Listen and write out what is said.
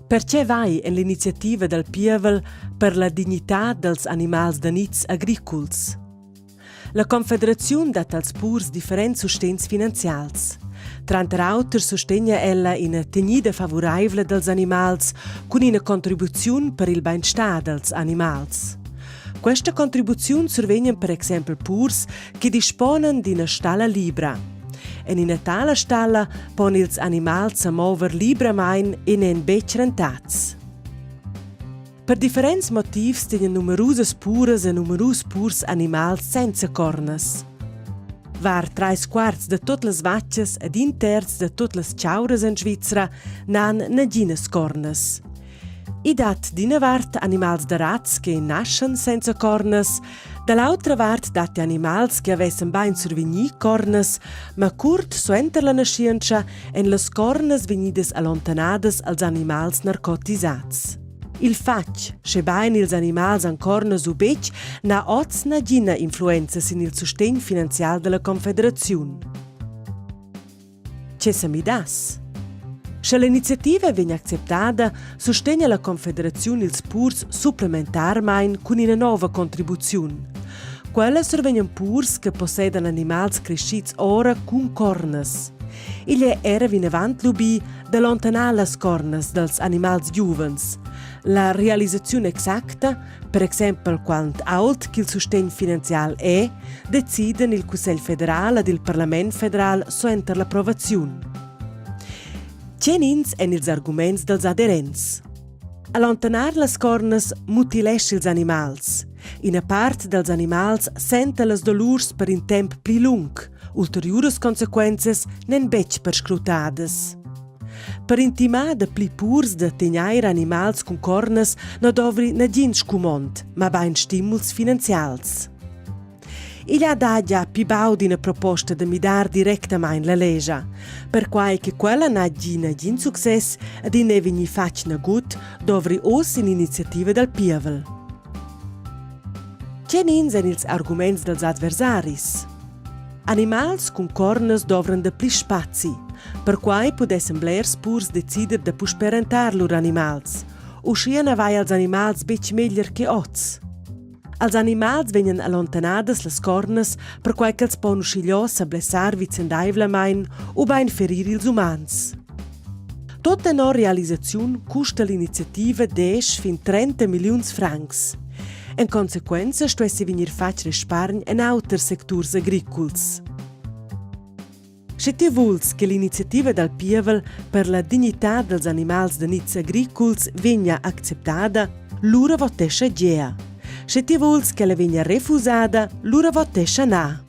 Perché vai in l'iniziativa del Pievel per la dignità dels animals danits agricols? La Confederazione dà als purs differenti sostens finanzials. Tranter auter sostegna ella una tegnida favorevole dels animals con una contribuzione per il benestar dels animals. Questa contribuzione survegna per esempio purs che dispongono di una stalla libera. In una tale stalla pon ils animals a mover libramain in en bec rentats. Per differents motivs tenen numerose pures e numerus purs animals senza cornas. Var 3/4 de tutte las vaccias ed 1/3 de tutte las ciaures in Svizzera n'han neginas cornas. I dat d'ina vart animals de rats che nascen senza cornas, dall'altra vart dati animals che avessem bain survegni cornas, ma curt suenter la nascienza en las cornas vegnidas allontanadas als animals narcotisats. Il fac, che bain ils animals an cornas u bec, na oz na gina influenza sin il sustegn finanzial della Confederazione. Che se mi das? Se l'iniziativa viene accettata, sostegna la Confederazione ils purs supplementarmain con una nuova contribuzione. Quella survengono purs che possedano animals crescits ora con cornas. Igli era vinavant lubi da lontanare las cornas dels animals giuvens. La realizzazione exacta, per esempio quant ault che il sostegno finanziale è, deciden il Consiglio federale ed il Parlamento federale suenter l'approvazione. Cenins en ils arguments dels aderents. Allontanar las cornas mutilesce ils animals. Ina part dels animals senta las dolurs per un temp pli lung, ulteriores consequences nen bec perscrutades. Per intimar de pli purs de tegnair animals con cornas no dovri negin scumont, ma bain stimuls finanzials. Il ha dato più baudi una proposta di midar direttamente la legge, per quai che quella non gin successo ed in evigni facina gut dovri os in iniziativa del Pievel. Cenin sen ils arguments dels adversaris. Animals con cornas dovran de pli spazi, per quai podessem blers purs decider de pusperentar lur animals, o schiena vai als animals bec meglier che oz. Als animals vengono allontanadas las cornas per quai che els pon schiglios a blessar vicendaivlamain o bain ferir ils umans. Tutta no realizzazione custa l'iniziativa 10 fin 30 milions francs. In conseguenza stuessi venir fac rispargn en auter sectors agricols. Se ti vuls che l'iniziativa del Pievel per la dignità dels animals danits agricols venga acceptada, lura votescha gea. Se ti vuls che la venga refusada, lura votescha na.